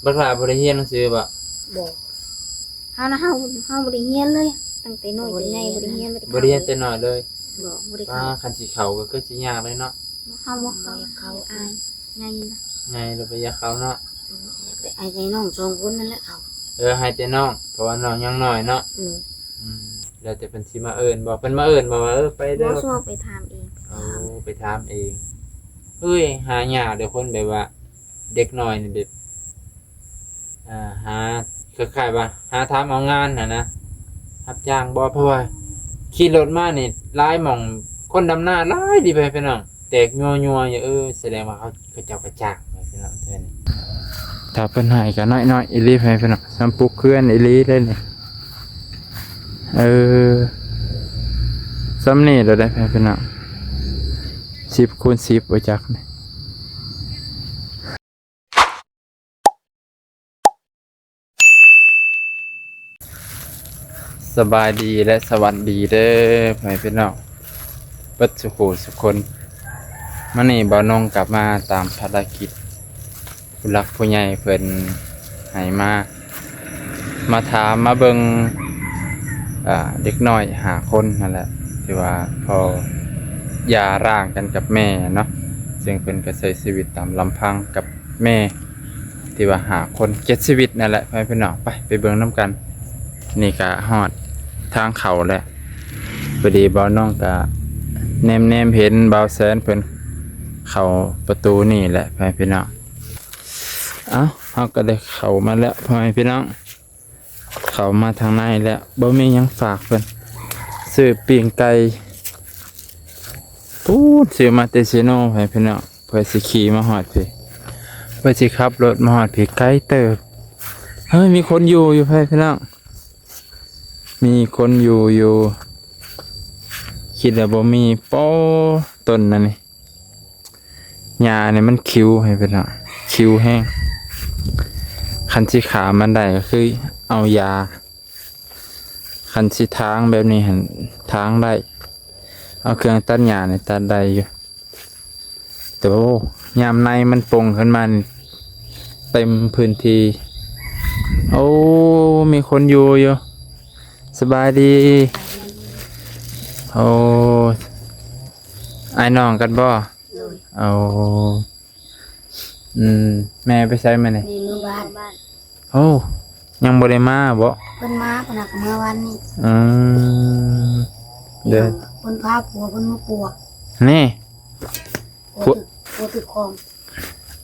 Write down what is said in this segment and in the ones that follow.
บักหลาบ่ได้เรียนหนังสือบ่ บ่เฮานะเฮาบ่ได้เรียนเลยตั้งแต่น้อยจนใหญ่บ่ได้เรียน บ่ได้เรียนแต่น้อยเลย บ่ได้ ว่า เข้า คันสิเข้าก็คือสิยากเลยเนาะ เฮาบ่เข้าอายใหญ่นะ ไงเราไปอยากเข้าเนาะ แต่ไอ้ใจน้องสองคนนั่นแหละเขา ให้แต่น้องเพราะว่าน้องยังน้อยเนาะ อืม แล้วแต่เพิ่นสิมาเอิ้นบ่เพิ่นมาเอิ้นบ่ว่าไป บ่ เด้อ ชอบไปถามเอง เอาไปถามเองเฮ้ยหายากเดี๋ยวคนแบบว่า เด็กน้อยนี่แบบหาคล้ายๆว่าหาทำเอางานนะรับจ้างบ่เพราะว่าขี่รถมานี่หลายหม่องคนดำหน้าหลายดีไปพี่น้องแตกยัวๆอยู่แสดงว่าเขาเจ้ากระจ้างไปพี่น้องเท่านี้ถ้าเพิ่นให้ก็น้อยๆอีหลีไปพี่น้องซ้ำปุกเคลื่อนอีหลีเลยนี่ซ้ำนี่เราได้พี่น้อง10 คูณ 10บ่จักนี่สบายดีและสวัสดีเด้อพี่น้องเบิดสุขสุขคนมื้อนี้บ่าวนงกลับมาตามภารกิจผู้หลักผู้ใหญ่เพิ่นให้มาถามมาเบิ่งเด็กน้อย5 คนนั่นแหละที่ว่าพอหย่าร้างกันกับแม่เนาะซึ่งเพิ่นก็ใช้ชีวิตตามลำพังกับแม่ที่ว่า5 คน7 ชีวิตนั่นแหละพี่น้องไปเบิ่งนำกันนี่ก็ฮอดทางเขาแหละพอดีบ่าวน้องก็แนมเห็นบ่าวแสนเพิ่นเข้าประตูนี่แหละพี่น้องเฮาก็ได้เข้ามาแล้วพี่น้องเข้ามาทางในแล้วบ่มีหยังฝากเพิ่นซื้อปิ้งไก่ปู๊ดซื้อมาเตซิโน่พี่น้องเพื่อสิขี่มาฮอดพี่เพื่อสิขับรถมาฮอดพี่ไกลเติบเฮ้ยมีคนอยู่พี่น้องมีคนอยู่คิดว่าบ่มีป้อต้นนั่นนี่หญ้าเนี่ยมันคิวให้เป็นอ่ะคิวแห้งคันสิขามันได้ก็คือเอายาคันสิทางแบบนี้หันทางได้เอาเครื่องตัดหญ้าเนี่ยตัดได้อยู่แต่ว่ายามในมันปงขึ้นมาเต็มพื้นที่โอ้มีคนอยู่สบายดีโอ้ไอ้น้องกันบ่เอาแม่ไปใช้มาเนี่ย มีมือบ้าน โอ้ยังบ่ได้มาบ่ เพิ่นมาเพิ่นน่ะเมื่อวันนี้ เด้อ เพิ่นพาผัวเพิ่นมาปวก นี่ ผัวตึกของ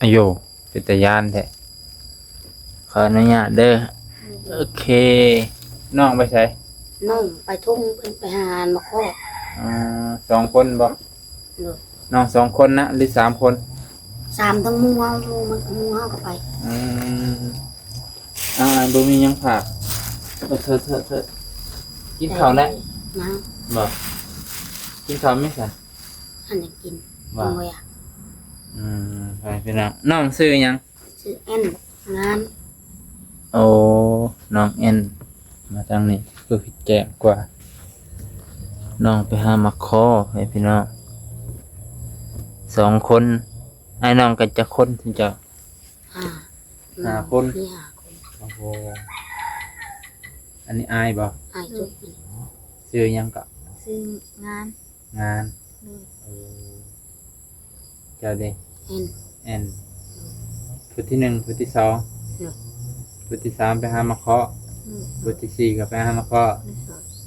อายุเป็นตาย่านแท้ขออนุญาตเด้อโอเคน้องไปใช้ น้องไปทุ่งเพิ่นไปหามาข้อ 2 คนบ่ เลย น้อง2 คนนะหรือ3 คน 3ทั้งหมู่เฮามันหมู่เฮาก็ไป บ่มีหยังฝากเถิดกินข้าวแล้ว นะ บ่กินข้าวไหมสัน อันนี้กิน ว่า โอ้ยอ่ะ ไปพี่น้องน้องซื้อหยัง ชื่อแอนงาน โอ้น้องเอ็นมาทางนี้คือผิดแจ้งกว่าน้องไปหามาคอให้พี่น้อง2 คนไอ้น้องกันจะคนถึงจะ ห้าคน มีห้าคน โอ้โหอันนี้อายบ่ อายจุดนี่ ซื้อหยังก็ ซื้องาน งาน เลย เจ้าเด้ แอน แอนพุทที่1พุทที่2 เนาะ พุทที่3ไปหามาเคาะ เลย พุทที่4ก็ไปหามาเคาะ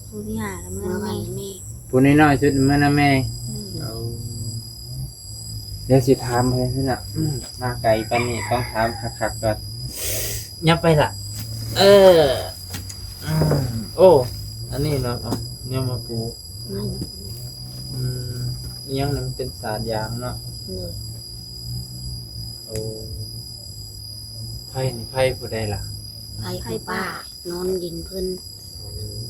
ผู้ที่หาแล้ว เมื่ เมื่ อ อ วั ไม่ นนี้ ผู้น้อยๆสุดมื้อนะแม่ เลย เดี๋ยวสิถามเพิ่นพี่น่ะมาไกลปานนี้ต้องถามคักๆก่อนยับไปล่ะโอ้อันนี้เนาะเอาเนี่ยมาปู ไม่ อิหยังนั้นมันเป็นสาดยางเนาะ เลย โอ้ไผ่นี่ไผ่ผู้ใดล่ะ ไปคือป้านอนดินเพิ่น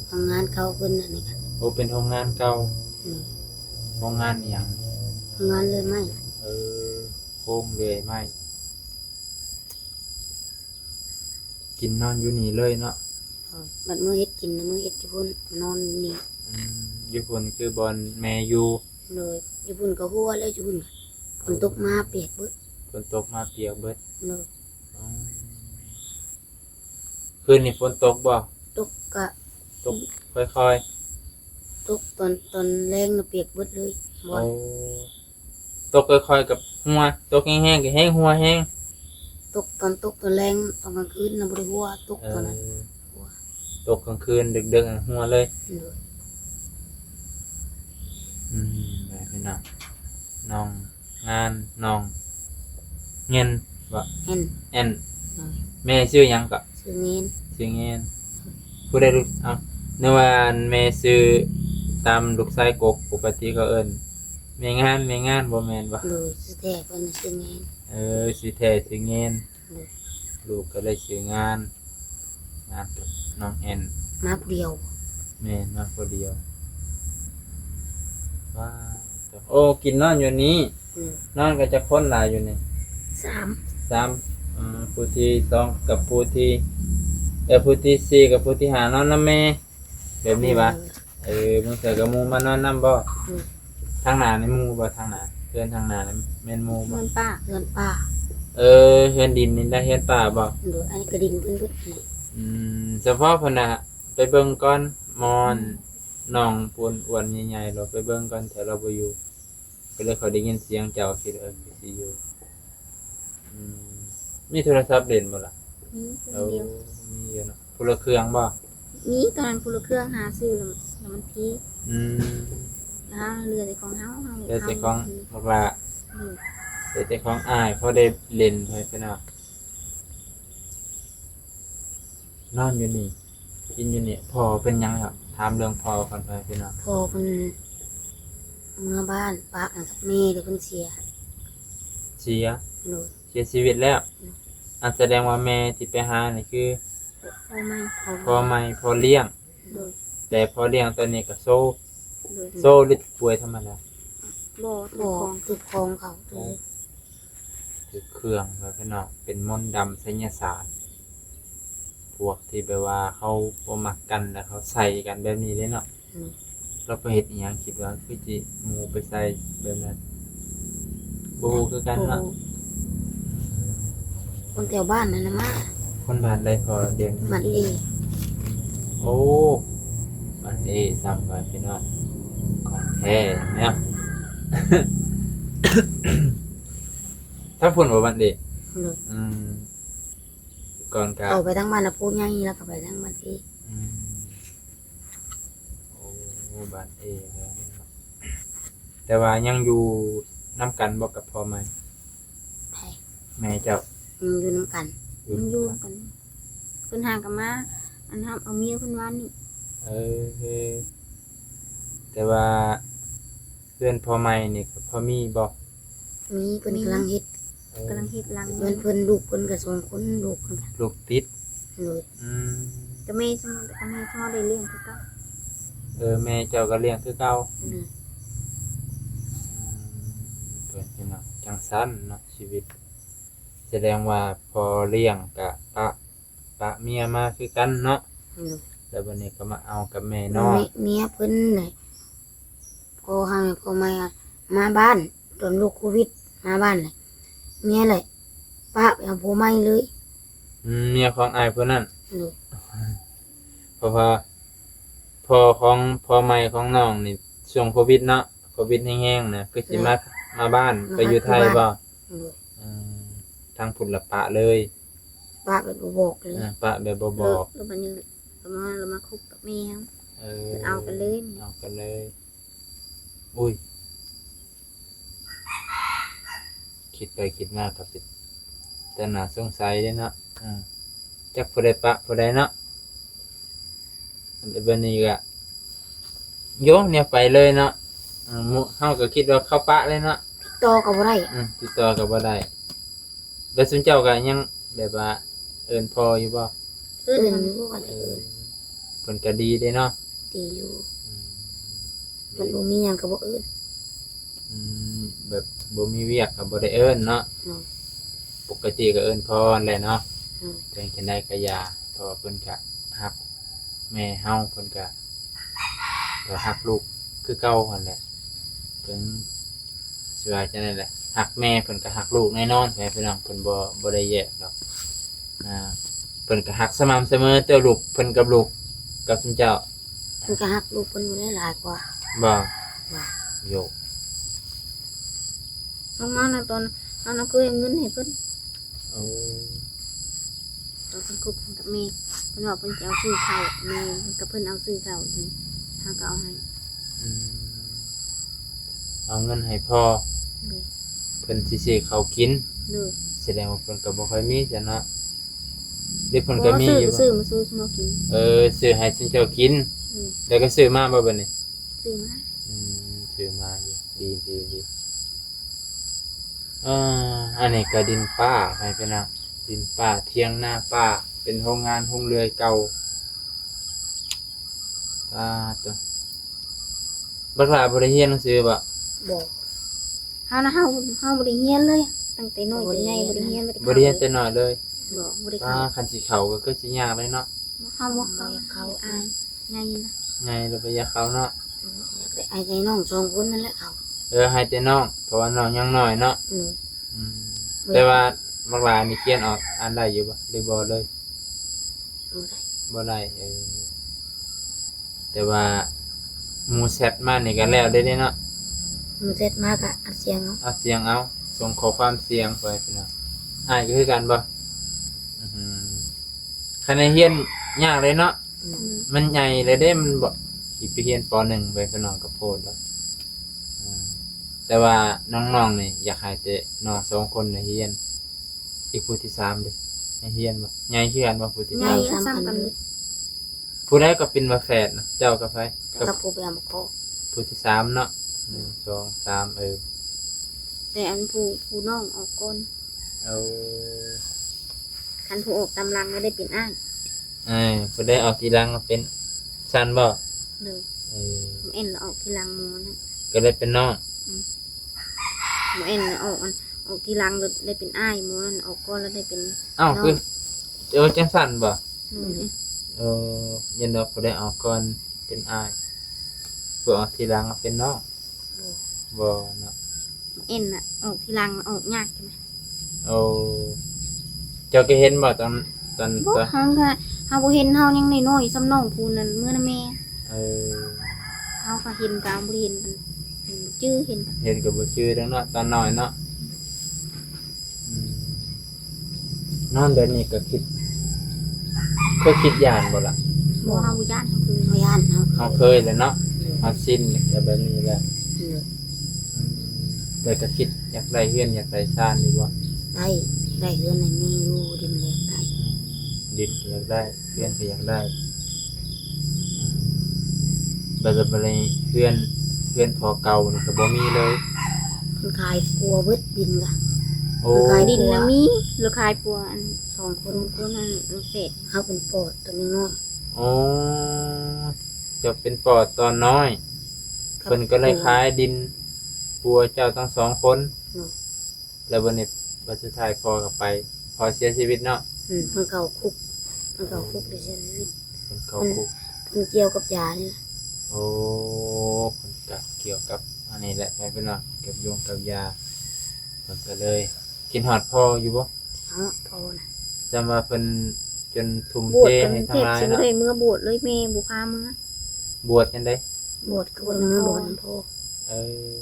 ทำงานเขาเพิ่นอันนี้ค่ะ โอ้เป็นโรงงานเก่า เลย โรงงานอิหยัง ทำงานเลยไหม โค้งเลยไม่กินนอนอยู่นี่เลยเนาะ บัดมื้อเฮ็ดกินมื้อเฮ็ดอยู่พุ่นนอนนี่ อยู่พุ่นคือบอนแม่อยู่ เลยอยู่พุ่นก็หัวแล้วอยู่พุ่นฝนตกมาเปียกเบิด ฝนตกมาเปียกเบิด เลย อ๋อ คืนนี้ฝนตกบ่ ตกก็ ตกค่อย ตกตอนแรงน่ะเปียกเบิดเลย ๆ บ่ โอ้ตกค่อยๆกับหัวตกแห้งๆก็แห้งหัวแห้ง ตกตอนแรงตอนกลางคืนน่ะบ่ได้หัวตก เอ ตอน อ นั้นหัว ตกกลางคืนดึกๆอะหัวเลย โดย ไปพี่น้องน้องงานน้องเงินบ่ เห็น แอน โดย แม่ชื่อหยังก็ ซื้อเงิน ชื่อเงินผู้ใดรู้เอาในว่าแม่ชื่อตามลูกชายกกปกติก็เอิ้นแม่งานบ่แม่นบ่ โดยซื้อแท้เพิ่นน่ะซื้อเงิน สิแท้ชื่อเงิน โดย ลูกก็เลยชื่องานกับน้องแอน มาผู้เดียว แม่มาคนเดียวว้าวโอ้กินนอนอยู่นี้ โดย นอนก็จะค้นหลายอยู่นี่ 3 สามผู้ที่สองกับผู้ที่ผู้ที่สี่กับผู้ที่หานอนน้ำแม่แบบนี้ปะมึงเสือกับหมูมานอนน้ำบ่ทางหนาในหมูบ่ทางหนาเพื่อนทางหนาในแม่นหมูบ่ เงินป้า เงินป้า เฮือนดินนี่ได้เฮือนป่าบ่ โดยอันนี้ก็ดินเพิ่นเบิดนี่ เฉพาะเพนน่ะไปเบิ่งก่อนมอนน้องปูนอ้วนใหญ่ๆเราไปเบิ่งก่อนแต่เราบ่อยู่ก็เลยเขาได้ยินเสียงเจ้าคิดสิอยู่มีโทรศัพท์เล่นบ่ล่ะ มีคน เอา เดียว มีอยู่เนาะผู้ละเครื่องบ่ มีตอนนั้นผู้ละเครื่องหาซื้อแล้วมันพี อืม แล้วเรือแต่ของเฮา เดี๋ยวจะของบอกว่า อืม เดี๋ยวจะของอ้ายเพราะได้เล่นไปพี่น้องนอนอยู่นี่กินอยู่นี่พอเป็นยังครับถามเรื่องพอก่อนไปพี่น้อง พอเพิ่นเมื่อบ้านป้ากันกับแม่เดี๋ยวเพิ่นเสีย เสีย โดย เสียชีวิตแล้วอันแสดงว่าแม่ที่ไปหานี่คือ พอไหม พ่อไม่พ่อเลี้ยง โดย แต่พ่อเลี้ยงตอนนี้ก็โซ โดย โซหรือป่วยธรรมดา บ่ บ่ ของ ตึกของเขาโดย คือเครื่องไปพี่น้องเป็นมนต์ดำไสยศาสตร์พวกที่แบบว่าเขาบ่มักกันแล้วเขาใส่กันแบบนี้เด้เนาะ เราไปเห็ดอหยังคิดว่าคือจิหมูไปใส่แบบนั้นบูคือกันเนาะ คนแถวบ้านนั่นนะมา คนบ้านได้พอเดียน มันเอง โอ้มันเอซ้ำกันพี่น้องของแท้เนี่ย ถ้าพูดว่ามันเด โดย อืมก่อนกะ เอาไปทั้งบ้านนะพูดง่ายแล้วก็ไปทั้งบ้านพี่ อืมโอ้บ้านเอแล้วแต่ว่ายังอยู่น้ำกันบอกกับพ่อไหม ไผ แม่เจ้า อยู่น้ำกัน มันอยู่กันเพิ่นห่างกันมาอันทำเอาเมียเพิ่นว่านี่ เออแต่ว่าเพื่อนพ่อใหม่นี่ก็พ่อมีบอก มีเพิ่นกำลังเฮ็ด กำลังเฮ็ดหลัง เพิ่นลูกเพิ่นก็สองคนลูกเพิ่นก็ ลูกติด โดย อืม ก็ไม่สมมุติก็ไม่พอได้เลี้ยงคือเก็ แม่เจ้าก็เลี้ยงคือเก่า โดย เปิดพี่น้องจังสั้นเนาะชีวิต แสดงว่าพอเลี้ยงกะปะเมียมาคือกันเนาะ โดย แล้ววันนี้ก็มาเอากับแม่น้อง เมียเพิ่นน่ะพอหาพอมาบ้านตอนลูกโควิดมาบ้านเลยเมียเลยป้าไปเอาผัวใหม่เลย เมียของอายเพื่อนนั่น โดย เพราะว่าพ่อของพ่อใหม่ของน้องนี่ช่วงโควิดเนาะโควิดแห้งๆนะคือสิมาบ้านไปอยู่ไทยบ่ โดย อืมทางผุดละปะเลย ป้าเป็นบ่บอกเลย ปะแบบบ เลิ อก แล้วมันนี่เรามาคบกับแม่เฮา เออ เอากันเลย เอากันเลย อุ้ย คิดไปคิดมากับปิดแต่น่าสงสัยเด้เนาะจักผู้ใดปะผู้ใดเนาะเดี๋ยวบัดนี้ก็โยมเนี่ยไปเลยเนาะเฮาก็คิดว่าเข้าปะเลยเนาะ ต่อก็บ่ได้ ติดต่อก็บ่ได้แล้วสุนเจ้าก็ยังแบบว่าเอิ้นพออยู่บ่ เอิ้นอยู่ว่า เอ จะ อ เอิ้น เพิ่นก็ดีเด้เนาะ ดีอยู่ อืม มันบ่มีหยังก็บ่เอิ้น อืมแบบบ่มีเวียกก็บ่ได้เอิ้นเนาะ เนาะ ปกติก็เอิ้นพอแหละเนาะ เนาะ จังจังได๋ก็อย่าเพราะว่าเพิ่นก็ฮักแม่เฮาเพิ่นก็ฮักลูกคือเก่าหั่นแหละเพิ่นสิว่าจังได๋แหละฮักแม่เพิ่นก็ฮักลูกแน่นอนแม่พี่น้องเพิ่นบ่ได้แยกดอกเพิ่ พิ่นก็ฮักสม่ำเสมอเต้าลูกเพิ่นกับลูกกับซุมเจ้า เพิ่นก็ฮักลูกเพิ่นอยู่หลายกว่า บ่ ว่า โยก น้องๆน่ะตอนเอาน้องเคยเอาเงินให้เพิ่น โอ้ ตอนเพิ่นคบกันกับแม่เพิ่นว่าเพิ่นจะเอาซื้อข้าวแม่กับเพิ่นเอาซื้อข้าวนี่ทางก็เอาให้ อืมเอาเงินให้พ่อ เลย เพิ่นสิซื้อข้าวกิน เลย แสดงว่าเพิ่นก็บ่ค่อยมีจ้ะเนาะเด็กเพิ่นก็ บ่ มี ซื้อ อยู่ ก็ บ่ ซื้อมาซื้อกิน ซื้อให้ซุมเจ้ากิน เลย แล้วก็ซื้อมาบ่บัดนี้ ซื้อมา ซื้อมาอยู่ดีอันนี้ก็ดินป้าไปเป็นนะดินป้าเที่ยงหน้าป้า เป็นโรงงานโรงเรือยเก่าตัวบักหลาบริเฮียนหนังสือบ่ บอก เฮานะเฮาบ่ได้เรียนเลยตั้งแต่น้อยจนใหญ่บ่ได้เรียน บริเฮียนแต่น้อยเลย บ่ได้เข้า คันสิเขาก็คือสิยากเลยเนาะ เฮาบ่เข้าอายใหญ่นะ ไงเราไปอยากเขาเนาะ ไอ้ใจน้องสองคนนั่นแหละเขา ให้แต่น้องเพราะว่าน้องยังน้อยเนาะ หนู อืมแต่ว่าบักหลานี่เขียนออกอ่านได้อยู่บ่หรือบ่เลย หนูได้ บ่ได้แต่ว่าหมูเซตมานี่ก็แล้วได้เด้เนาะ หนูเสร็จมากอะอัดเสียงเอา เอาเสียงเอาส่งข้อความเสียงไปพี่น้องอ่านก็คือกันบ่อื้อหือคะแนนเรียนยากเลยเนาะ หนู มันใหญ่เลยเด้มันบ่สิไปเรียนป .1 ไปพี่น้องก็โพดแล้วแต่ว่าน้องๆนี่อยากให้แต่น้องสองคนนี่เรียน อีกผู้ที่3เด้ให้เรียนบ่ใหญ่คือกันบ่ผู้ที่ ใหญ่ซ้ำกันเลย ผู้ใดก็เป็นว่าแฝดนะเจ้ากับไผ กับผู้ไปเอามาขอ ผู้ที่3เนาะ1 2 3แต่อันผู้น้องออกก่อน เอา คันผู้ออกตำลังก็ได้เป็นอ้าย ผู้ใดออกทีหลังก็เป็นซันบ่ เลย เออ เอ็นออกทีหลังหมูนะ ก็ได้เป็นน้อง หมูเอ็นออกทีหลังได้เป็นอ้ายหมูนั่นออกก่อนแล้วได้เป็น อ้าวคือจังสั่นบ่ เลย ยันดอกผู้ใดออกก่อนเป็นอ้ายผู้ออกทีหลังก็เป็นน้องบ่เนาะ เอ็นน่ะออกทีหลังออกยากใช่ไหม เอาเจ้าก็เห็นบ่ตอน บ่เฮาก็เฮาบ่เห็นเฮายังน้อยๆซ้ำน้องผู้นั้นเมื่อนะแม่ เออ เฮาก็เห็นก็บ่ได้เห็นมันจื้อเห็นปะ เห็นก็บ่ชื่อแล้วเนาะตอนน้อยเนาะอืมนอนแบบนี้ก็คิดเคยคิดย่านบ่ล่ะ บ่เฮาบ่ย่านเฮาคือ พยานเขา เฮาเคยแล้วเนาะเฮาชินกับแบบนี้แล้ว หนู แต่ก็คิดอยากได้เฮือนอยากได้ซ่านอยู่บ่ ได้เงินในมีอยู่ดินเล็กได้ ดินก็อยากได้เฮือนก็อยากได้แบบนี้เฮือนพอเก่านี่ก็บ่มีเลย คนขายปัวเบิดดินกะ โอ้ ขาย ดินน่ะมีหรือขายปัวอัน สองคน คนนั้นเฟด เขาเป็นปอดตัวน้อย โอ้จะเป็นปอดตอนน้อย ๆ เพิ่นก็เลยขายดินปัวเจ้าทั้ง2 คน หนู แล้ววันนี้บัดสุดท้ายพอกับไป พอเสียชีวิตเนาะ เพิ่นเข้าคุกเพิ่นเข้าคุกได้เสียชีวิต เพิ่นเข้าคุก เพิ่นเกี่ยวกับยานี่แหละ โอ้เพิ่นก็เกี่ยวกับอันนี้แหละไปเป็นเนาะเก็บโยงกับยาเพิ่นก็เลย กินฮอดพ่ออยู่บ่ เขาพอนะ จำว่าเพิ่นจนทุ่ม บว เท ชกัน ให้ เท ทั้ง ศ หลาย สิบ่ เนาะ ได้เมื่อบวชเลยแม่บ่พาเมื่อบ วชจังได๋ บวชก็บ่ได้มือบวชน้ำพอ เออ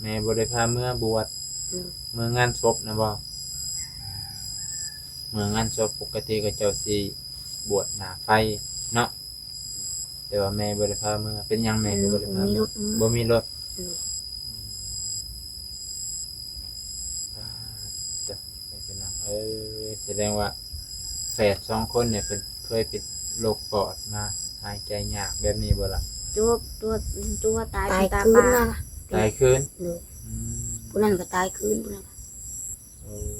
แม่บ่ได้พาเมื่อบวช หนู เมื่องานศพนะบ่เมื่องานศพปกติก็เจ้าสิบวชหน้าไฟเนาะแต่ว่าแม่บ่ได้พาเมื่อเป็นหยังแม่ก็บ่ได้พา มี เมื่ ร อ ถมือ บ่มีรถ หนู จะเป็นหยังแสดงว่าแฝด2 คนเนี่ยเป็นเคยเป็นโรคปอดมาหายใจยากแบบนี้บ่ล่ะ ตัวตาย ตาย ตา คืน ปลา นะ ตายคืน หนู อืม ผู้นั้นก็ตายคืนผู้นั้นก็ เออ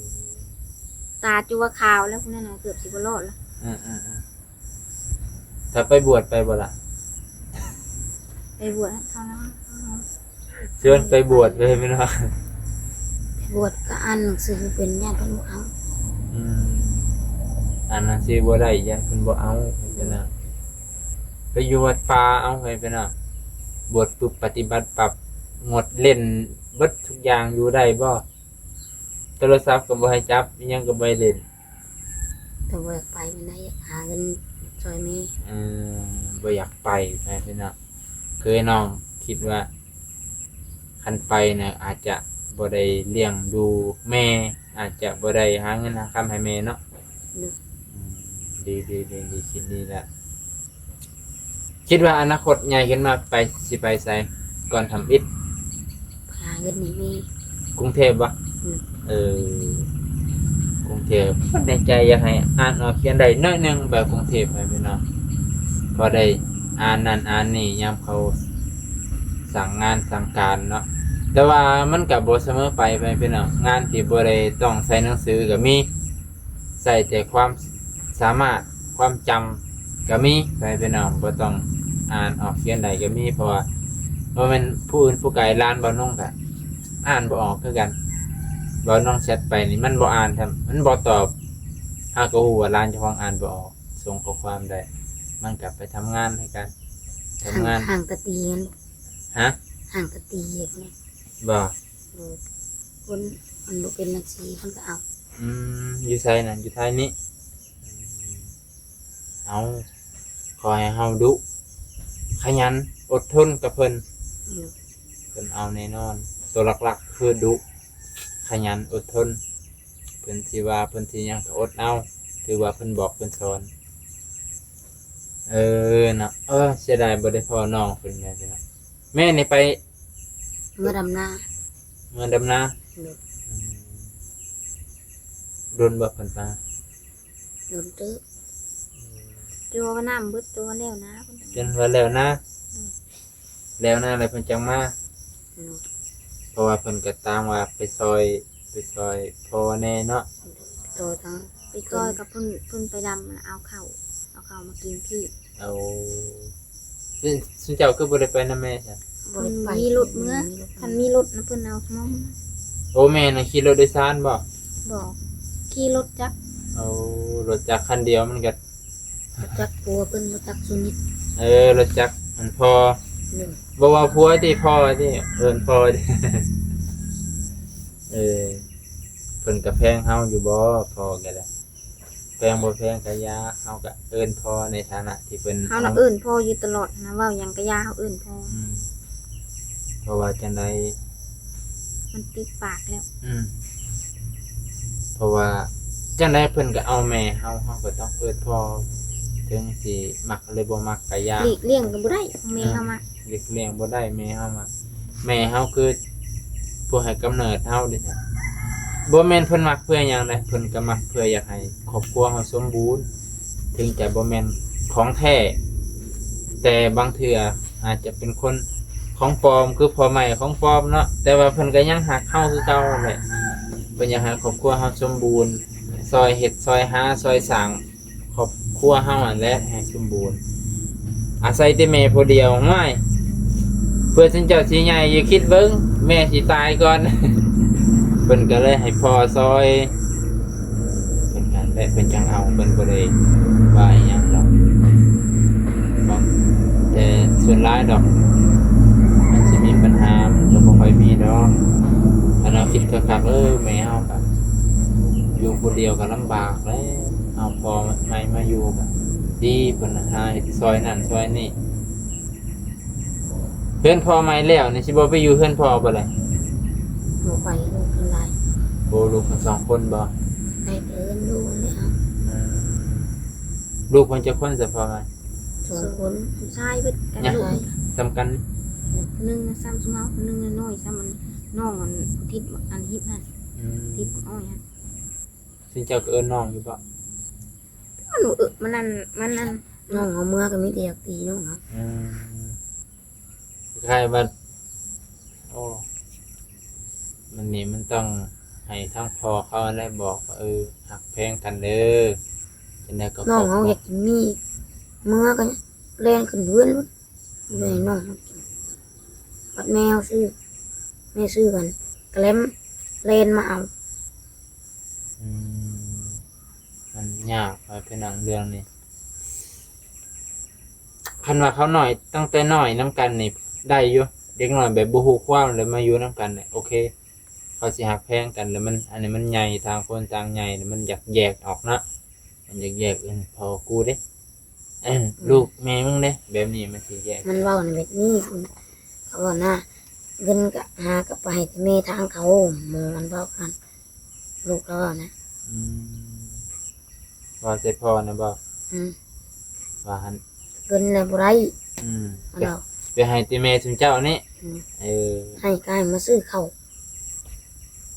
ตาจัวขาวแล้วพวกนั้นน่ะเกือบสิบ่รอดแล้ว ถ้าไปบวชไปบ่ล่ะ ไปบวชเท่านั้น ชวนไปบวชเลยพี่น้อง ไปบวชก็อ่านหนังสือเป็นญาติเพิ่นบ่เอา อืมอันนั้นสิบ่ได้ยันเพิ่นบ่เอาพี่น้องไปอยู่วัดป่าเอาให้พี่น้องบวชปุ๊บปฏิบัติปรับงดเล่นเบิดทุกอย่างอยู่ได้บ่โทรศัพท์ก็บ่ให้จับอิหยังก็บ่ให้เล่น แต่ว่าอยากไปมันได้อยากหาเงินช่วยแม่ บ่อยากไปแม่พี่น้องคือน้องคิดว่าคันไปเนี่ยอาจจะบ่ได้เลี้ยงดูแม่ อาจจะบ่ได้หาเงินหาคำให้แม่เนาะ เนาะ ดีคิดดีแหละคิดว่าอนาคตใหญ่ขึ้นมาไปสิไปไสก่อนทำอิฐ หาเงินให้แม่ กรุงเทพบ่ อืม กรุงเทพในใจอยากให้อ่านออกเขียนได้น้อยหนึงแบบกรุงเทพให้พี่น้องพอได้อ่านนั่นอ่านนี่ยามเขาสั่งงานสั่งการเนาะแต่ว่ามันก็บ่เสมอไปพี่น้องงานที่บ่ได้ต้องใช้หนังสือก็มีใส่แต่ความสามารถความจำก็มีพี่น้องบ่ต้องอ่านออกเขียนได้ก็มีเพราะว่าบ่แม่นผู้อื่นผู้ไกลล้านบ่น้องก็อ่านบ่ออกคือกันบ่น้องแชทไปนี่มันบ่อ่านมันบ่ตอบหาก็ฮู้ว่าล้านเจ้าของอ่านบ่ออกส่งข้อความได้มันกลับไปทำงานให้กันทำงาน ห่างตะตีกัน ฮะ ห่างตะตีอย่างนี้ บ่ คนมันบ่เป็นนักสีมันก็เอา อยู่ไสน่ะอยู่ไทยนี้เอาขอให้เฮาดุขยันอดทนกับเพิ่น เนาะ เพิ่นเอาแน่นอน ตัวหลักๆคือดุขยันอดทนเพิ่นสิว่าเพิ่นสิหยังก็อดเอาถือว่าเพิ่นบอกเพิ่นสอนนะเสียดายบ่ได้พ่อน้องเพิ่นแม่พี่น้องแม่นี่ไป เมื่อดำหน้า เมืองดำนา เนาะ อืมโดนบ่เพิ่นมา โดนตื้อ ตัวว่าน้ำเบิดตัวแล้วนะ จนว่าแล้วนะแล้วนะอะไรเพิ่นจังมา เนาะ เพราะว่าเพิ่นก็ตามว่าไปซอยพ่อแน่เนาะ โตทั้ง ไปก้อยกับเพิ่นไปดำน่ะเอาข้าวมากินพี่ เอาซึ่งเจ้าก็บ่ได้ไปนำแม่ใช่ บ่ได้ไป มีรถเมื่อคันมีรถนะเพิ่นเอาน้อง โอ้แม่น่ะขี่รถโดยสารบ่ บอกขี่รถจักร เอารถจักรคันเดียวมันก็ จักปัวเพิ่นบ่จักสุนิท รถจักรมันพอ เนาะ บ่ว่าผัวที่พ่อที่เอิ้นพ่อที่ เพิ่นก็แพงเฮาอยู่บ่พ่อก็ได้แพงบ่แพงก็ยาเฮาก็เอิ้นพ่อในฐานะที่เพิ่น เฮาน่ะเอิ้นพ่ออยู่ตลอดนะเว้าหยังก็ย่าเฮาเอิ้นพ่อ อืมเพราะว่าจังได มันติดปากแล้ว เพราะว่าจังไดเพิ่นก็เอาแม่เฮาก็ต้องเอิ้นพ่อถึงสิมักหรือบ่มักก็ยาก หลีกเลี่ยงก็บ่ได้แม่เฮามา หลีกเลี่ยงบ่ได้แม่เฮามาแม่เฮาคือผู้ให้กำเนิดเฮาเด้จ้ะบ่แม่นเพิ่นมักเพื่อหยังใดเพิ่นก็มักเพื่ออยากให้ครอบครัวเฮาสมบูรณ์ถึงจะบ่แม่นของแท้แต่บางเทื่ออาจจะเป็นคนของปลอมคือพ่อใหม่ของปลอมเนาะแต่ว่าเพิ่นก็ยังฮักเฮาคือเก่าแหละเพิ่นอยากให้ครอบครัวเฮาสมบูรณ์ซอยเฮ็ดซอยหาซอยสร้างครอบครัวเฮานั่นแหละให้สมบูรณ์อาศัยแต่แม่ผู้เดียวไม่เพื่อฉันเจ้าสิใหญ่อย่าคิดเบิ่งแม่สิตายก่อน เพิ่นก็เลยให้พ่อซอยเพิ่นกันและเพิ่นจังเอาเพิ่นบ่ได้ว่าอิหยังดอกบอกแต่ส่วนหลายดอกมันสิมีปัญหามันก็บ่ค่อยมีดอกถ้าเราคิดคักๆแม่เฮาก็อยู่คนเดียวก็ลำบากแล้วเอาพ่อใหม่มาอยู่ก็ดีเพิ่นหาเฮ็ดซอยนั่นซอยนี่เพื่อนพ่อใหม่แล้วนี่สิบ่ไปอยู่เพื่อนพ่อบ่ล่ะ บ่ไปลูกเพิ่นหลาย โอ้ลูกทั้งสองคนบ่ ได้เอิ้นลูกเลยเอา ลูกมันจะคนจะพอไหม สองคน ผู้ชายเบิดกัน เนี่ย ลูก สำคัญ นึงซ้ำซุเฮานึงน้อยซ้ำมันน้องมันทิศอันฮิปนั่นทิศอ้อยฮะ สิเจ้าก็เอิ้นน้องอยู่บ่ มันมันนั่น น้องเอาเมื่อก็มีแต่อยากตีน้องครับ ใครว่าโอ้มันนี่มันต้องให้ทั้งพ่อเขาได้บอกว่าหักแพงกันเด้อจังได๋ก็ น้องเขาอยากกินมีเมื่อก็เล่นขึ้นเรือนลุ้นเลยน้องเขากินปัดแมวซื้อแม่ซื้อกันแกล้มเล่นมาเอา มันยากไปเป็นหนังเรื่องนี้คันว่าเขาหน่อยตั้งแต่น้อยน้ำกันนี่ได้อยู่เด็กน้อยแบบบ่ฮู้ความเลยมาอยู่น้ำกันเนี่ยโอเคเขาสิหักแพงกันแล้วมันอันนี้มันใหญ่ทางคนต่างใหญ่มันอยากแยกออกนะ มันแยกพอกูเด้ลูกแม่มึงเด้แบบนี้มันสิแยก มันเว้าในแบบนี้คุณเขาบอกนะเงินก็หากับไปให้แต่แม่ทางเขาหมูมันเว้ากันลูกเราอะนะ อืมว่าเสร็จพอนะบ่ อืม ว่าหัน เงินแล้วบ่ได้ อืม เอาเรา ไปให้ติแม่ซุมเจ้านี่ อืม เ ให้กายมาซื้อเขาว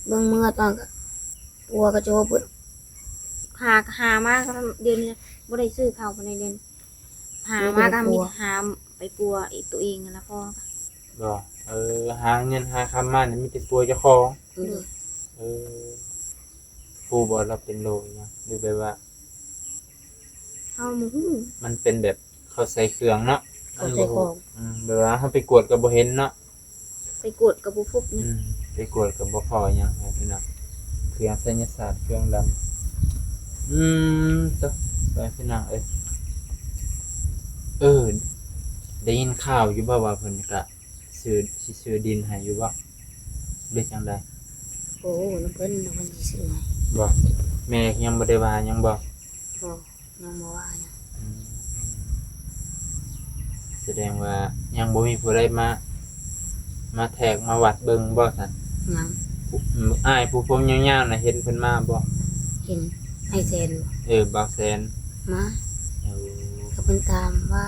เบิ่งเมื่อตอนก็ปัวกระโจบด หามากเดือนนี้บ่ได้ซื้อข้าวภายในเดือนหามากก็มีหามไปปัวไอ้ตัวเองนั่นล่ะพ่อ บ่หาเงินหาคำมานี่มีแต่ตัวเจ้าของ ดู ผู้บ่เราเป็นโรคอิหยังหรือแบบว่า เฮาบ่ฮู้ มันเป็นแบบเขาใส่เครื่องเนาะ เขาใส่ของ แบบว่าเฮาไปกวดก็บ่เห็นเนาะ ไปกวดกับบ่พบนี่ ไปกวดก็บ่พออิหยังให้พี่น้องเครื่องไสยศาสตร์เครื่องดำตะไปพี่น้องได้ยินข่าวอยู่บ่ว่าเพิ่นก็ซื้อดินให้อยู่บ่หรือจังได โอ้น้ำเพิ่นสิซื้อให้ บ่แม่ยังบ่ได้ว่าหยังบ่ บ่ยังบ่ว่าหยัง แสดงว่ายังบ่มีผู้ใดมาแทกมาวัดเบิ่งบ่ซั่น ยัง อ้ายผู้ผมยาวๆน่ะเห็นเพิ่นมาบ่ เห็นให้แซนบ่ บ่าวแสน มา เออ ก็เพิ่นถามว่า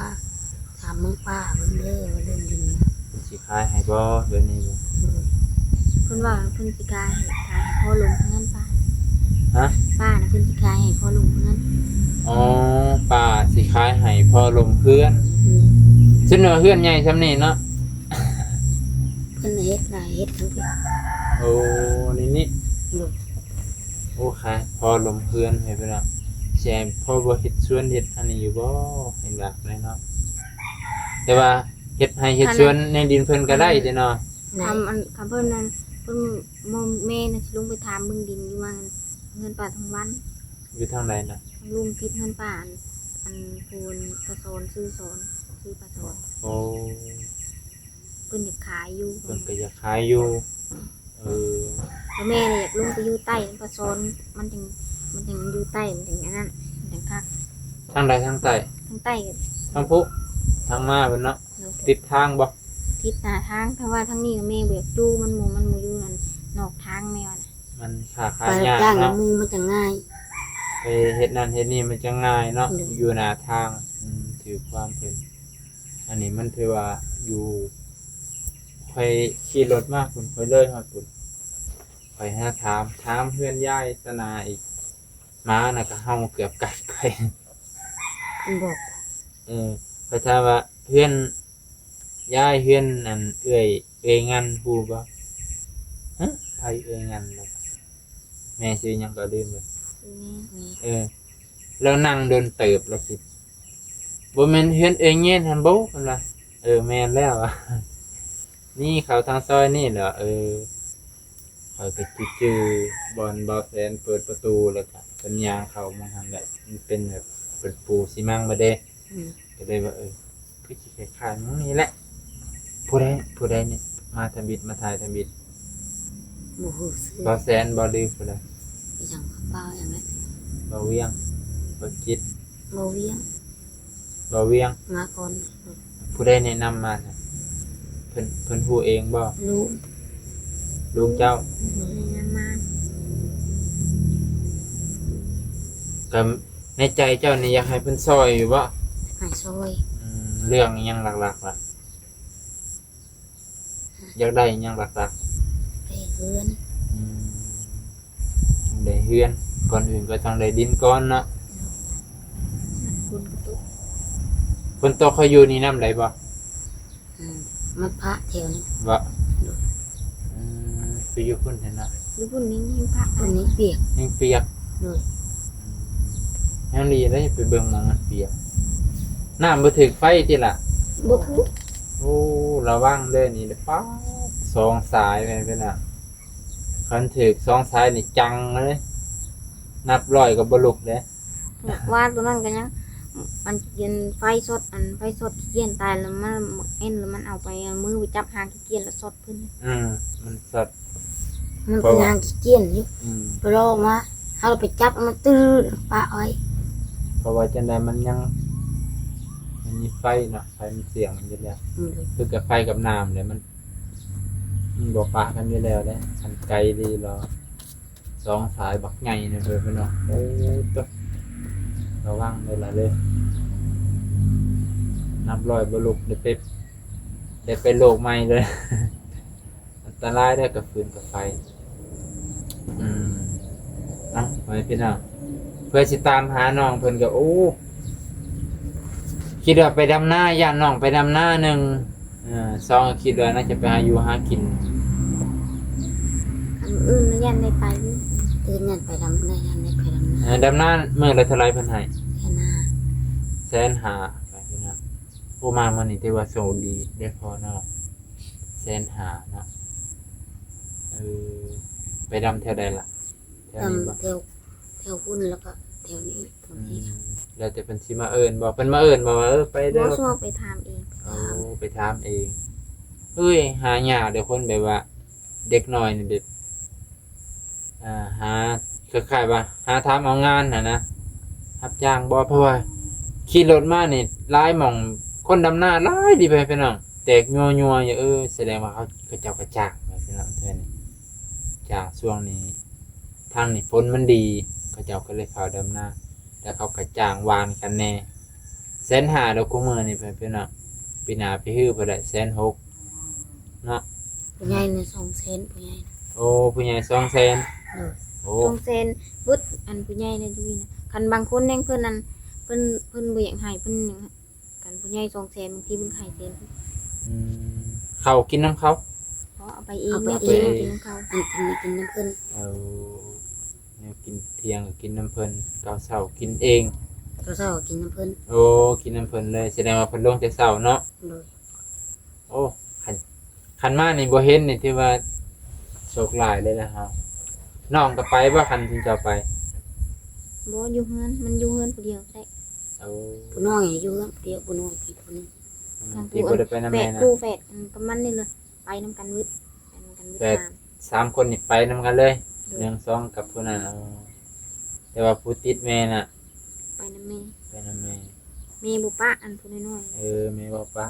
ถามมึงป้าเพิ่นเด้อว่าเรื่องดินนะ เพิ่นสิขายให้บ่เดี๋ยวนี้บ่ เพิ่นว่าเพิ่นสิกายให้พ่อลงเงินป้า ฮะ ป้าน่ะเพิ่นสิกายให้พ่อลงเงิน อ๋อป้าสิขายให้พ่อลมเพื่อน อืม ซึ่งว่าเพื่อนใหญ่ซำนี้เนาะ เพิ่นเฮ็ดหลายเฮ็ดทั้งปี โอ้นี่ ดู โอ้ขายพ่อลมเพื่อนให้พี่น้องแซมพ่อบ่เฮ็ดสวนเฮ็ดอันนี้อยู่บ่เห็นว่าเลยเนาะแต่ว่าเฮ็ดให้เฮ็ดสวนในดินเพิ่นก็ได้เด้เนาะ ไหน คำเพิ่นนั้นเพิ่นมอมแม่น่ะสิลงไปถามเบิ่งดินอยู่ว่าเงินป้าทั้งวัน อยู่ทางใดน่ะ ลุงคิดเงินป้าอันพูนกระโซนซื้อโซนซื้อปลาโซน โอ้ เพิ่นอยากขายอยู่ เพิ่นก็อยากขายอยู่เออ แล้วแม่เนี่ยอยากลงไปอยู่ใต้ปลาโซนมันถึงอยู่ใต้มันถึงอันนั้นมันถึงคัก ทางใดทางใต้ ทั้งใต้กับ ทางพุทางมาเพิ่นเนาะติดทางบ่ ทิศหน้าทางถ้าว่าทั้งนี้กับแม่เบียกจู้มันหมูอยู่นั่นนอกทางแมวน่ะ มันค้าขา ไป ย รับ ยาก จ้าง เนาะ มูมันจะง่าย ไปเฮ็ดนั่นเฮ็ดนี่มันจะง่ายเนาะ อืม อยู่หน้าทางถือความเพิ่นอันนี้มันถือว่าอยู่ค่อยขี่รถมากพุ่นค่อยเลยฮอดพุ่นค่อยหาถามเพื่อนยายตนาอีกม้าน่ะก็เฮาเกือบกัดไป เพิ่นบอก ก็ถามว่าเพื่อนยายเพื่อนอันเอ้ยงันฮู้บ่ฮะไผเอ้ยงันบ่แม่ชื่อหยังก็ลืมเลย คือแม่ แล้วนั่งเดินเติบแล้วสิบ่แม่นเฮือนเองเงี้ยหั่นบ่เพิ่นว่าแม่นแล้วอ่ะ นี่เขาทางซอยนี่เหรอเขาก็จื้อๆบอลบอลแซนเปิดประตูแล้วก็เป็นยางเขามองหันแหละมันเป็นแบบเป็นปูซีมังบ่เด้ อืม ก็เลยว่าคือสิคล้ายๆมันนี่แหละผู้ใดนี่มาทำบิดมาถ่ายทำบิด บ่ฮู้ซื้อบ อลแซนบอลลือผู้ใด ไปจังเปล่าอย่างนั้น บอลเวียงบอลจิต บ่เวียง บอลเวียง มาก่อน ผู้ใดแนะนำมาน่ะเพิ่นฮู้เองบ่ รู้ ลุงเจ้า งานมา ก็ในใจเจ้านี่อยากให้เพิ่นซอยอยู่บ่ ให้ซอย เรื่องอิหยังหลักๆล่ะอยากได้อิหยังหลัก ไปเฮือน ๆได้เฮือนก่อนอื่นก็ต้องได้ดินก่อนเนาะ คุณกระตุก คนโตเขาอยู่นี่นำได้บ่ อืมมันพระแถวนี้ บ่ไปอยู่พุ่นเห็นนะ หรือพุ่นนี้ยังพัก คนนี้เปียก ยังเปียก เลย ยังดีได้ไปเบิ่งหมองมันเปียกน้ำบ่ถึกไฟติล่ะ บ่ทุก โอ้ระวังเด้อนี่เด้อป๊าดสองสายแม่นเพิ่นน่ะคันถึกสองสายนี่จังเลยนับร้อยก็บ่ลุกเด้ ว่าตัวนั้นกันยังมันเย็นไฟสดไฟสดขี้เกียจตายแล้วมันเอ็นแล้วมันเอาไปมือไปจับหางขี้เกียจแล้วสดขึ้น มันสด มันเป็นทางขี้เกียจอยู่ อืม ไปรอมาเฮาไปจับมันตื้อปะอ้อย เพราะว่าจังได๋มันยังมันมีไฟเนาะไฟมันเสียงมันอยู่แล้ว โดย คือกับไฟกับน้ำเนี่ยมันบ่ปะกันอยู่แล้วเด้มันไกลดีรอสองสายบักใหญ่เนี่ยเพิ่นพี่น้องโอ้ตัวระวังเลยล่ะเลยนับร้อยบ่ลุกได้ไปโลกใหม่เลย อันตรายได้อกับฟืนกับไฟเอ้าไปพี่น้องเพื่อสิตามหาน้องเพิ่นก็โอ้คิดว่าไปดำหน้าย่านน้องไปดำหน้าหนึ่งสองก็คิดว่าน่าจะไปหาอยู่หากิน อันอื่นแล้วยันได้ไปอยู่ ตื่นยันไปดำได้ยันได้ไปดำนา ดำหน้ามื้อละเท่าไหร่เพิ่นให้ แค่หน้า 150,000ไปพี่น้องผู้มามื้อนี้ถือว่าโชคดีได้พอเนาะ150,000เนาะเออไปดำแถวใดล่ะแถวนี้บ่ ดำแถวพุ่นแล้วก็แถวนี้ตรงนี้ แล้วแต่เพิ่นสิมาเอิ้นบ่เพิ่นมาเอิ้นบ่ว่าไป บ่ เด้อ ชั่วไปถามเอง เอาไปถามเองเฮ้ยหายากเดี๋ยวคนแบบว่า เด็กน้อยนี่แบบหาคล้ายๆว่าหาทำเอางานนะรับจ้างบ่เพราะว่าขี่รถมานี่หลายหม่องคนดำหน้าหลายดีไปพี่น้องแตกยัวๆอยู่แสดงว่าเขาเจ้ากระจ้างไปพี่น้องเท่านี้จ้างช่วงนี้ทางนี่ฝนมันดีเขาเจ้าก็เลยเข้าดำหน้าแล้วเขากระจ้างวานกันแน่150,000ดอกกุมื้อนี่พี่น้องปีหน้าไปฮื้อบ่ได้160,000เนาะ ผู้ใหญ่ใน2 เซนผู้ใหญ่ โอ้ผู้ใหญ่200,000 โดย โอ้ ตรงเซนบึดอันผู้ใหญ่นะอยู่นี่นะคันบางคนแน่งเพิ่นนั้นเพิ่นบ่อยากให้เพิ่นหยังกันผู้ใหญ่2แสนบางทีเพิ่นให้เซน อืมเขากินน้ำเขา เพราะเอาไปเองแม่กินกินของเขา อันกินน้ำเพิ่น เอาเนี่ยกินเที่ยงก็กินน้ำเพลินเกาเสากินเอง เราเช้าก็กินน้ำเพิ่น โอ้กินน้ำเพลินเลยแสดงว่าเพิ่นลงแต่เสาเนาะ โดย โอ้คันมานี่บ่เห็นนี่ที่ว่าโชคหลายเลยนะฮะน้องก็ไปบ่คันถึงจะไป บ่อยู่เฮือนมันอยู่เฮือนผู้เดียวได้ เอา ผู้น้อยอยู่กับเดียวผู้น้อยอีกผู้หนึง ที่บ่ได้ไปนำ แฝ แม่ ด นะ คู่แฝดกันประมาณนี้เลยไปนำกันวิทย์ไปนำกันวิทย์ตาม 3คนนี่ไปนำกันเลย1 2กับผู้นั้นเอาแต่ว่าผู้ติดแม่น่ะ ไปนำแม่ ไปนำแม่ แม่บุปะอันผู้น้อย แม่บอกปะ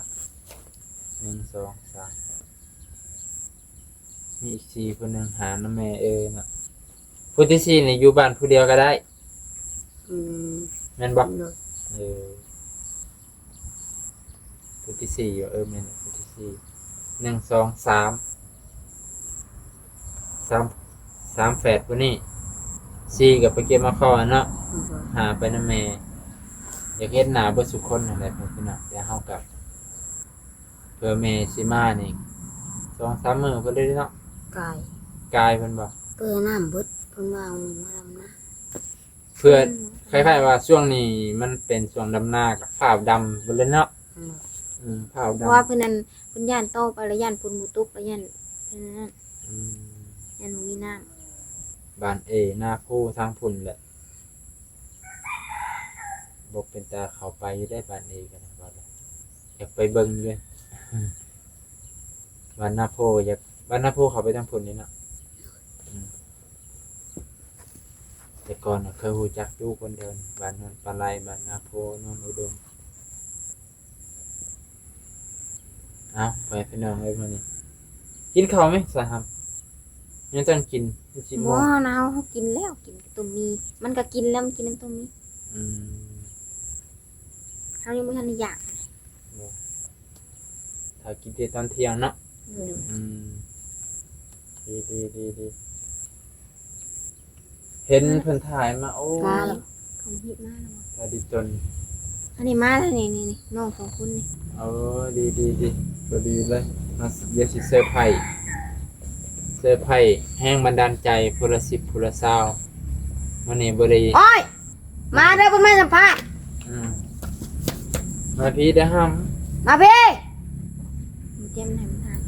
1 2 3มีอีก4คนหนึงหาน้ำแม่น่ะผู้ที่4นี่อยู่บ้านผู้เดียวก็ได้ อืม แม่นบ่ โดย ผู้ที่4อยู่แม่นผู้ที่4 1 2 3 3แฝดผู้นี้4ก็ไปเก็บมาข้อเนาะ โดย หาไปนำแม่อยากเฮ็ดหน้าเบิดสุคนนั่นแหละพี่น้องแต่เฮากับเพื่อแม่สิมานี่2-3 มื้อเพิ่นได้เนาะ กาย กายเพิ่นบ่ เปื้อน้ำเบิดเพิ่นว่าเอามาดำนะ เพื่อคล้ายๆว่าช่วงนี้มันเป็นช่วงดำนากับฟ้าวดำเบิดเลยเนาะ โดย ฟ้าว เพ ดำ ราะว่าเพิ่นนั้นเพิ่นย่านโตไปแล้วย่านปุ่นหมูตุกแล้วย่านเพิ่นนั้น อืม ย่านบ่มีน้ำ บ้านหน้าผู้ทางพุ่นแหละบ่เป็นตาเข้าไปอยู่ได้บ้านกันนะบ่ได้อยากไปเบิ่งเลย บ้านหน้าโพอยากบ้านหน้าโพเขาไปทางพุ่นนี่เนาะอืมแต่ก่อนน่ะเคยรู้จักอยู่คนเดียวนี่บ้านนั้นปลาไหลบ้านหน้าโพนนอุดมเอาไปพี่น้องเอ้ยมื้อนี้กินข้าวไหมสหครับยังต้องกินสิบ่ บ่นาวเขากินแล้วกินต้มมีมันก็กินแล้วมันกินน้ำต้มมี อืม เฮายังบ่ทันได้อยาก ถ้ากินได้ตอนเที่ยงเนาะ โดย อืมดีเห็นเพิ่นถ่ายมาโอ้ มาแล้ว เขาฮิตมาแล้ว ตาดีจน อันนี้มาแล้วนี่น้อง2คนนี่ ดีก็ดีเลยมาเดี๋ยวสิเซอร์ไพรส์แห้งบันดาลใจผู้ละ10ผู้ละ20มื้อนี้บ่ได้ โอ้ยมาเด้อเพิ่นมาสัมภาษณ์ อืมมาพี่เด้อฮัม มาพี่ มันเตรียมให้มันทาน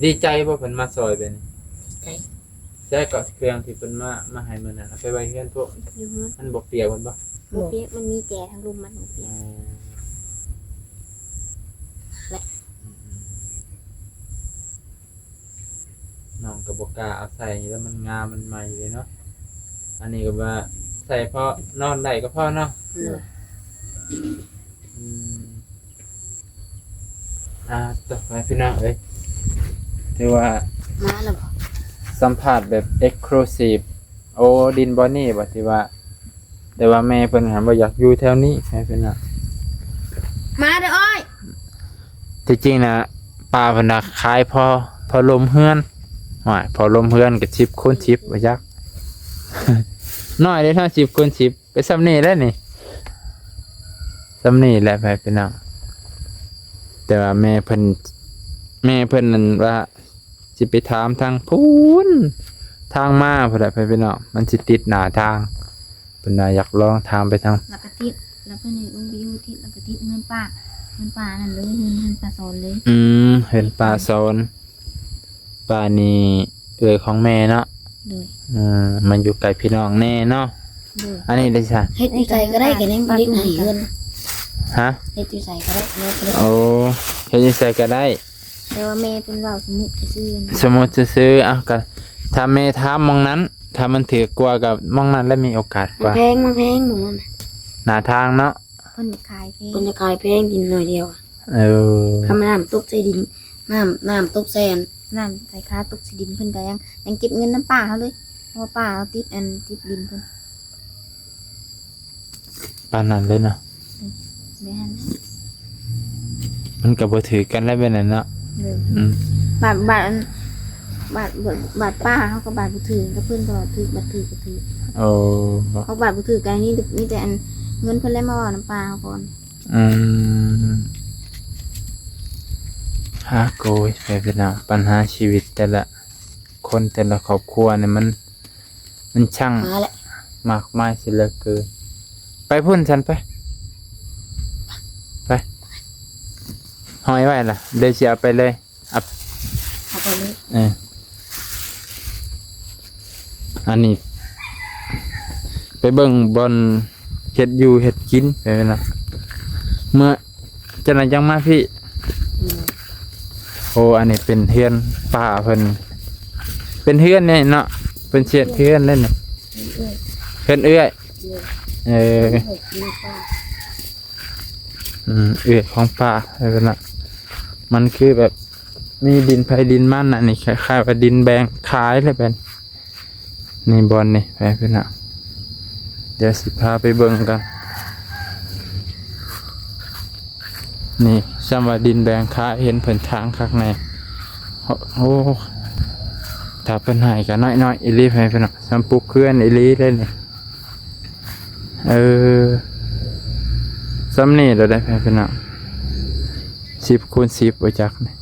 ดีใจบ่เพิ่นมาซอยเป็น ใจ ใจก็เครื่องที่เพิ่นมาให้มื้อนั้นเอาไปไว้เฮือนพวก อยู่เฮือน มันบ่เปียกมันบ่ บ่เปียกมันมีแก่ทั้งรุมมันบ่เปียก ม น้องก็บ่กล้าเอาใส่แล้วมันงามมันใหม่เลยเนาะอันนี้ก็ว่าใส่พอนอนได้ก็พอเนาะ เลย อืมต่อไปพี่น้องเอ้ยถือว่า มาแล้วบ่ สัมภาษณ์แบบ exclusive โอ้ดินบอนนี่บ่ที่ว่าแต่ว่าแม่เพิ่นหันบ่อยากอยู่แถวนี้ใช่เพิ่นน่ะ มาเด้ออ้อย ที่จริงน่ะป้าเพิ่นน่ะขายพอลมเฮือนว่าพอลมเฮือนก็10คูณ10บ่จัก น้อยเด้เนาะ10คูณ10ไปซ้ำนี้แล้วนี่ซ้ำนี้แหละไปพี่น้องแต่ว่าแม่เพิ่นนั่นว่าสิไปถามทางพูนทางมาพุ่นน่ะไปพี่น้องมันสิติดหน้าทางเพิ่นน่ะอยากลองถามไปทาง แล้วก็ติดแล้วเพิ่นนี่อุ้มไปอยู่ติดแล้วก็ติดเงินป้านั่นเลยเงินป้าสอนเลย เห็นปลาโซนปลานี่ของแม่เนาะ เลย มันอยู่ไกลพี่น้องแน่เนาะ เลย อันนี้เลยจ้ะ เฮ็ดอยู่ใส่ก็ได้ก็ยังบ่ได้ให้เงิน ฮะ เฮ็ดอยู่ใส่ก็ได้แล้วก็ได้ โอ้เฮ็ดจังไสก็ได้ แต่ว่าแม่เป็นว่าสมุดไปซื้อนะ สมมุติซื้อๆก็ถ้าแม่ถามมองนั้น ถ้ามันถือกว่ากับมองนั้นแล้วมีโอกาสก มัน ว่า แพงหนูมัน หน้าทางเนาะ เพิ่นขายเพลง เพิ่นจะขายแพงดินหน่อยเดียวอะ เออ คำน้ำตกใส่ดินน้ำตกแซน น้ำใส่ค่าตกสิดินเพิ่นก็ยังเก็บเงินน้ำป้าเขาเลยเพราะว่าป้าเอาติดติดดินเพิ่น ปานนั้นเลยเนาะ แม่น มันก็บ่ถือกันแล้วเป็นนั้นเนาะ เลย อืม บาทป้าเขาก็บาทบุถือก็เพื่อนก็ถือบาทถือก็ถือ โอ้ เขาบาทบุถือกันนี่มีแต่อันเงินเพิ่นแล้วมาว่าน้ำปลาเขาก่อน อืมฮะโกยไปเป็นน้องปัญหาชีวิตแต่ละคนแต่ละครอบครัวเนี่ยมันช่าง มาแหละ มากมายสิเหลือเกินไปพุ่นฉันไปหอยไว้ล่ะเดี๋ยวจะเอาไปเลยอัพ เอาไปเลย อันนี้ ไปเบิ่งบอลเฮ็ดอยู่เฮ็ดกินไปนะเมื่อจะไหนยังมาพี่ โอ้อันนี้เป็นเฮือนป่าเพิ่นเป็นเฮือนเนี่ยเนาะเป็นเสียดเฮือนเล่นน่ะเฮือนเอื้อยเออ เอื้อยของป่าอะไรน่ะมันคือแบบมีดินไผดินมันน่ะนี่คล้ายๆว่าดินแบงขายเลยเป็นนี่บอลนี่ไปเพิ่นน่ะเดี๋ยวสิพาไปเบิ่งกันนี่ซ้ำว่าดินแบงขายเห็นเพิ่นทางข้างในโอ้ถ้าเพิ่นให้ก็น้อยๆอีหลีไปเพิ่นน่ะซ้ำปลูกเคลื่อนอีหลีเลยนี่ซ้ำนี่เราได้ไปเพิ่นน่ะ10คูณ10บ่จักนี่